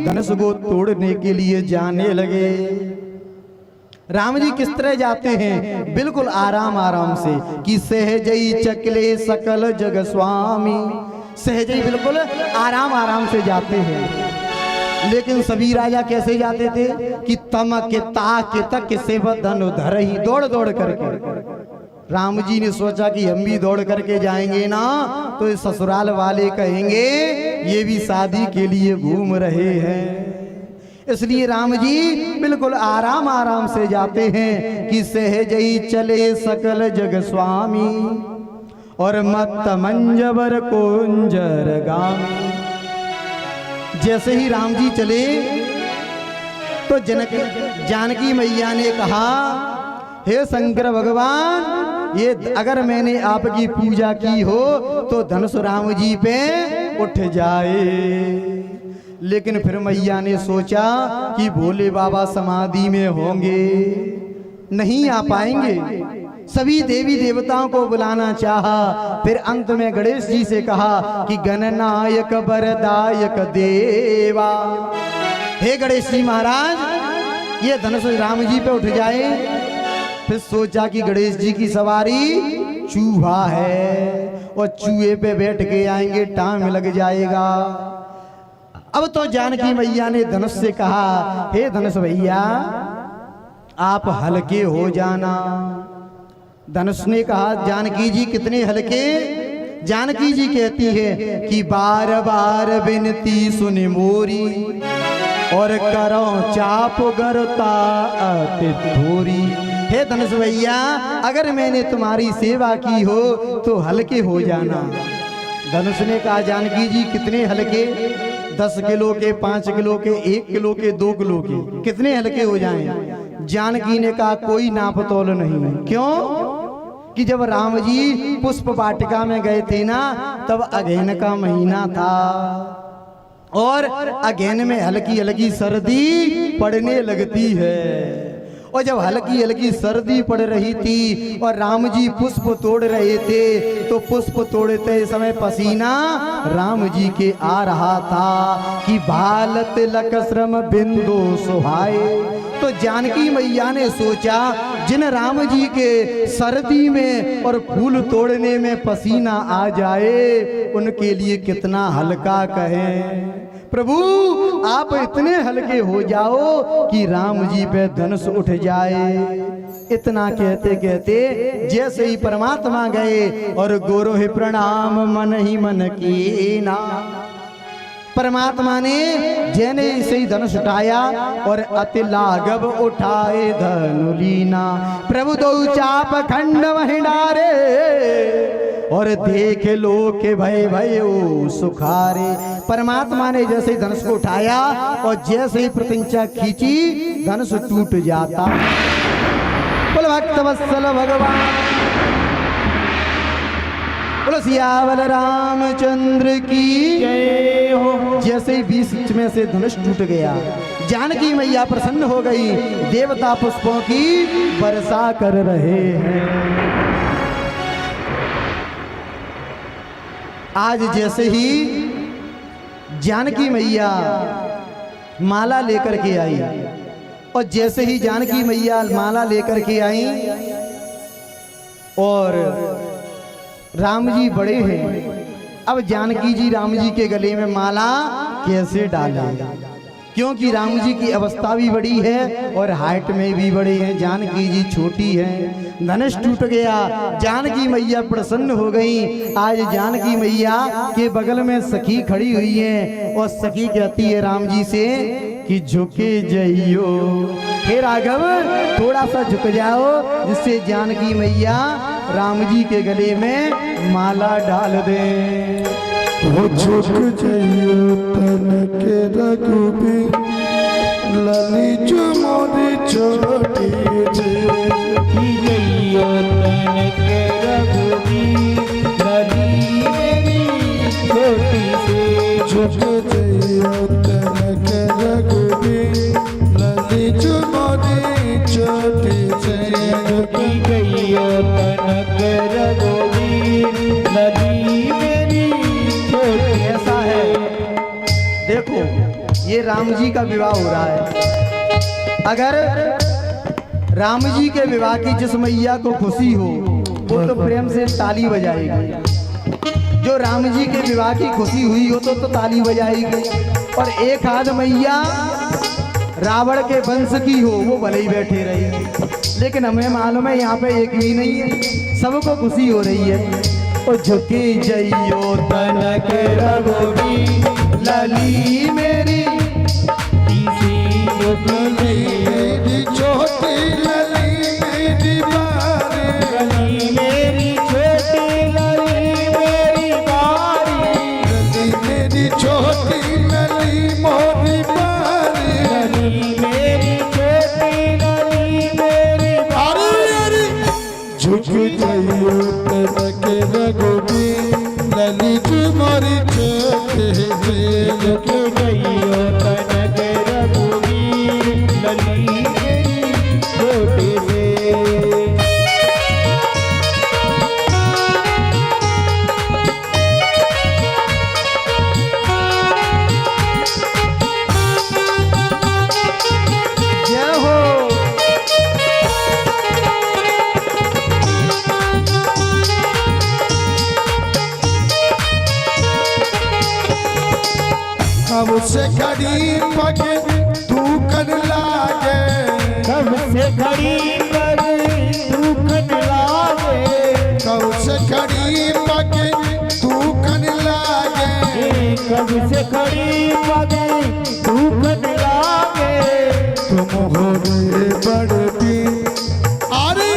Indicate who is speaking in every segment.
Speaker 1: धनुष को तोड़ने के लिए जाने लगे। राम जी किस तरह जाते हैं? बिल्कुल आराम आराम से कि सहजई चकले सकल जग स्वामी, सहजई बिल्कुल आराम आराम से जाते हैं। लेकिन सभी राजा कैसे जाते थे कि तमक ताक तक से धनुधर ही दौड़ दौड़ करके। राम जी ने सोचा कि हम भी दौड़ करके जाएंगे ना तो इस ससुराल वाले कहेंगे ये भी शादी के लिए घूम रहे हैं। इसलिए राम जी बिल्कुल आराम आराम से जाते हैं कि सहजई चले सकल जग स्वामी और मत मंजवर कुंजर गामी। जैसे ही राम जी चले तो जानकी मैया ने कहा, हे शंकर भगवान, ये अगर मैंने आपकी पूजा की हो तो धनुष राम जी पे उठ जाए। लेकिन फिर मैया ने सोचा कि भोले बाबा समाधि में होंगे, नहीं आ पाएंगे। सभी देवी देवताओं को बुलाना चाहा। फिर अंत में गणेश जी से कहा कि गणनायक वरदायक देवा, हे गणेश जी महाराज, ये धनुष राम जी पे उठ जाए। फिर सोचा कि गणेश जी की सवारी चूहा है और चूहे पे बैठ के आएंगे, टाइम लग जाएगा। अब तो जानकी मैया ने धनुष से कहा, हे धनुष भैया, आप हल्के हो जाना। धनुष ने कहा, जानकी जी कितने हल्के? जानकी जी कहती है कि बार बार विनती सुनि मोरी और करो चाप गरता अति थोरी। हे धनुष भैया, अगर मैंने तुम्हारी सेवा की हो तो हल्के हो जाना। धनुष ने कहा, जानकी जी कितने हल्के? 10 किलो के, 5 किलो के, 1 किलो के, 2 किलो के, कितने हल्के हो जाएं? जानकी ने कहा, कोई नाप तोल नहीं। क्यों? कि जब राम जी पुष्प वाटिका में गए थे ना, तब अगहन का महीना था और अगहन में हल्की हल्की सर्दी पड़ने लगती है। और जब हल्की हल्की सर्दी पड़ रही थी और राम जी पुष्प तोड़ रहे थे तो पुष्प तोड़ते समय पसीना राम जी के आ रहा था कि भालत लक श्रम बिंदु सुहाए। तो जानकी मैया ने सोचा, जिन राम जी के सर्दी में और फूल तोड़ने में पसीना आ जाए उनके लिए कितना हल्का कहें। प्रभु आप इतने हल्के हो जाओ कि राम जी पे धनुष उठ जाए। इतना कहते कहते जैसे ही परमात्मा गए और गोरोहि प्रणाम मन ही मन कीना, परमात्मा ने जैने से ही धनुष उठाया और अति लाघव उठाए धनुलीना। प्रभु दो चाप खंड वहिडारे और देख लो के भय भयो सुखारे। परमात्मा ने जैसे ही धनुष को उठाया और जैसे ही प्रतिंचा खींची धनुष टूट जाता। बोल भक्त वत्सल भगवान, बोलो सियावर रामचंद्र की जय हो। जैसे ही बीच में से धनुष टूट गया, जानकी मैया प्रसन्न हो गई। देवता पुष्पों की वर्षा कर रहे हैं। आज जैसे ही जानकी मैया माला लेकर के आई और जैसे ही जानकी मैया माला लेकर के आई और राम जी बड़े हैं, अब जानकी जी राम जी के गले में माला कैसे डालें? क्योंकि राम जी की अवस्था भी बड़ी है और हाइट में भी बड़े हैं, जानकी जी छोटी हैं। धनुष टूट गया, जानकी मैया प्रसन्न हो गई। आज जानकी मैया के बगल में सखी खड़ी हुई है और सखी कहती है राम जी से कि झुके जइयो, हे राघव थोड़ा सा झुक जाओ, जिससे जानकी मैया राम जी के गले में माला डाल दे।
Speaker 2: वो झुक जइयो तन के रघुबीर, लली जो मोरी छोटी
Speaker 3: जइयो तन के रघुबीर, लली मेरी छोटी से।
Speaker 2: झुक जइयो तन के रघुबीर, लली जो मोरी छोटी से।
Speaker 3: जइयो तन के रघुबीर, लली मेरी छोटी।
Speaker 1: ऐसा है, देखो ये ये राम जी का विवाह हो रहा है। अगर राम जी के विवाह की जिस मैया को खुशी हो वो तो प्रेम से ताली बजाएगी। जो राम जी के विवाह की खुशी हुई हो तो ताली बजाएगी। और एक आध मैया रावण के वंश की हो वो भले ही बैठे रही। लेकिन हमें मालूम है यहाँ पे एक भी नहीं है, सबको खुशी हो रही है। ओ झुकी जइयो तनक रघुबीर लली मेरी
Speaker 2: मेरी छोटी लली मेरी बारी,
Speaker 3: लली मेरी छोटी लली मेरी बारी,
Speaker 2: लली मेरी छोटी लली मोरी बारी,
Speaker 3: लली मेरी छोटी लली मेरी
Speaker 2: अरे झुक जाइयो तनक रघुबीर लली तुम्हारी छोटी
Speaker 3: झुक गइयो तनक रघुबीर लली मेरी छोटी से।
Speaker 1: जय हो।
Speaker 2: अब से घड़ी पग तू कर लागे,
Speaker 3: कब से घड़ी पर दुखन लागे,
Speaker 2: कब से घड़ी पग तू कर लागे,
Speaker 3: कब से घड़ी पर दुखन लागे।
Speaker 2: तुम हो रे बड़ती, अरे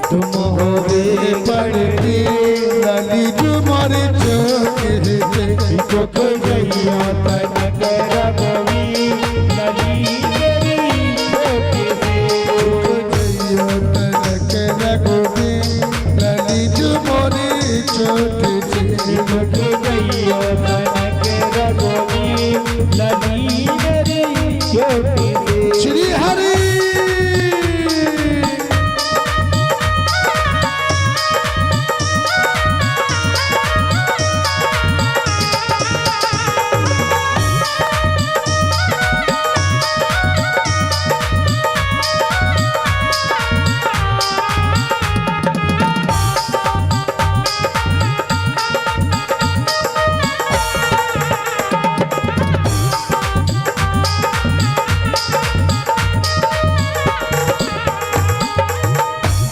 Speaker 2: तुम हो रे बड़ती लली तुम्हारी छोटी
Speaker 3: झुक गइयो तनक रघुबीर लली मेरी छोटी से।
Speaker 2: तनक रघुबीर लली तुम्हारी छोटी
Speaker 3: झुक गइयो तनक रघुबीर लली मेरी छोटी से।
Speaker 2: श्री हरि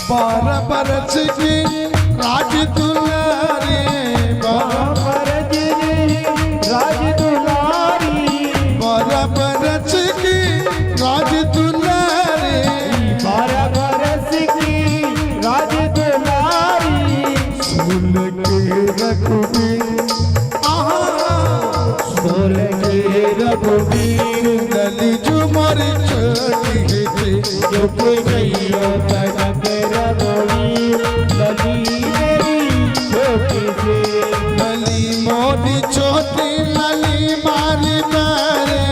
Speaker 2: बारह बरस की राज दुलारी,
Speaker 3: बरज राज दुलारी,
Speaker 2: बारह बरस की राज दुलारी,
Speaker 3: 12 बरस की राज दुलारी।
Speaker 2: फूल के रघुबीर
Speaker 3: सोल के रघुबीर
Speaker 2: लली तुम्हारी छोटी
Speaker 3: झुक गइयो तनक रघुबीर लली मेरी छोटी से।
Speaker 2: लली मोटी छोटी लली मारी मारे,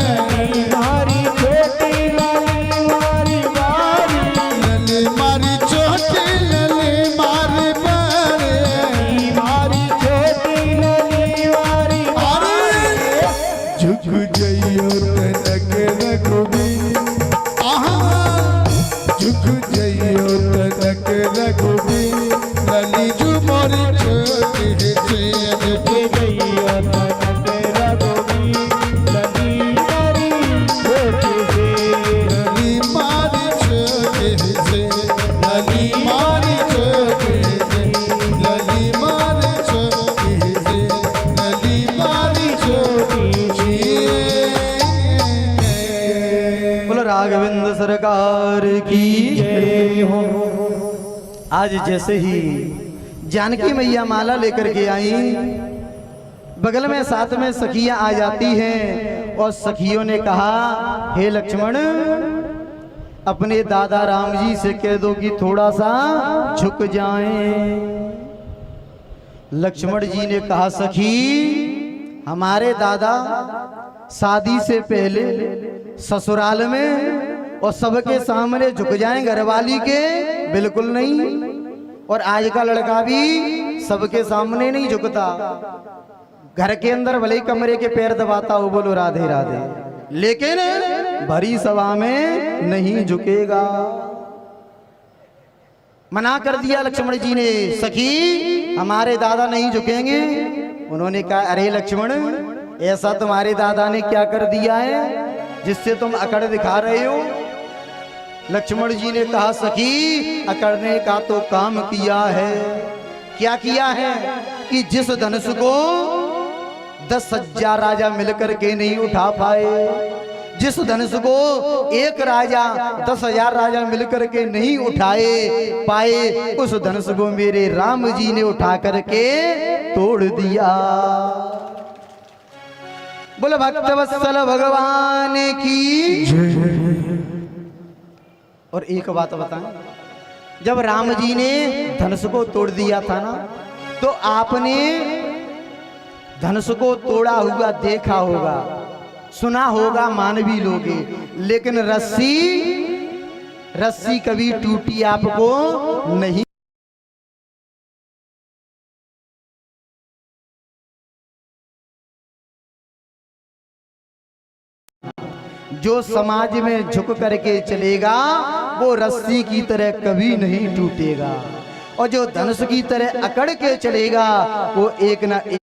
Speaker 3: मारी छोटी लली मारी बारी,
Speaker 2: लली मारी छोटी लली मारी मारे,
Speaker 3: मारी छोटी लली मारी
Speaker 2: अरे झुक जाइयो तनक रघुबीर, झुक जाइयो तनक रघुबीर लली तुम्हारी छोटी
Speaker 3: झुक गइयो तनक रघुबीर लली मेरी छोटी से।
Speaker 2: लली मारी छोटी लली मारी छोटी लली मारी छोटी लली मारी छोटी।
Speaker 1: बोलो राघवेंद्र सरकार की
Speaker 3: जय हो।
Speaker 1: आज जैसे ही जानकी मैया माला लेकर के आई, बगल में साथ में सखियां आ जाती हैं और सखियों ने कहा हे लक्ष्मण अपने दादा राम जी से कह दो कि थोड़ा सा झुक जाएं। लक्ष्मण जी ने कहा सखी हमारे दादा शादी से पहले ससुराल में और सबके सामने झुक जाएं घरवाली के, बिल्कुल नहीं। और आज का लड़का भी सबके सामने नहीं झुकता, घर के अंदर भले ही कमरे के पैर दबाता हो। बोलो राधे राधे। लेकिन भरी सभा में नहीं झुकेगा। मना कर दिया लक्ष्मण जी ने, सखी हमारे दादा नहीं झुकेंगे। उन्होंने कहा अरे लक्ष्मण, ऐसा तुम्हारे दादा ने क्या कर दिया है जिससे तुम अकड़ दिखा रहे हो। लक्ष्मण जी ने कहा सखी अकड़ने का तो काम किया है। क्या किया है कि जिस धनुष को 10,000 राजा मिलकर के नहीं उठा पाए, जिस धनुष को एक राजा 10,000 राजा मिलकर के नहीं उठाए पाए, उस धनुष को मेरे राम जी ने उठा करके तोड़ दिया। बोलो भक्तवत्सल भगवान की। और एक बात बताएं, जब राम जी ने धनुष को तोड़ दिया था ना, तो आपने धनुष को तोड़ा हुआ देखा होगा, सुना होगा, मान भी लोगे, लेकिन रस्सी कभी टूटी आपको नहीं। जो समाज में झुक करके चलेगा वो रस्सी की तरह कभी नहीं टूटेगा, और जो धनुष की तरह अकड़ के चलेगा वो एक ना एक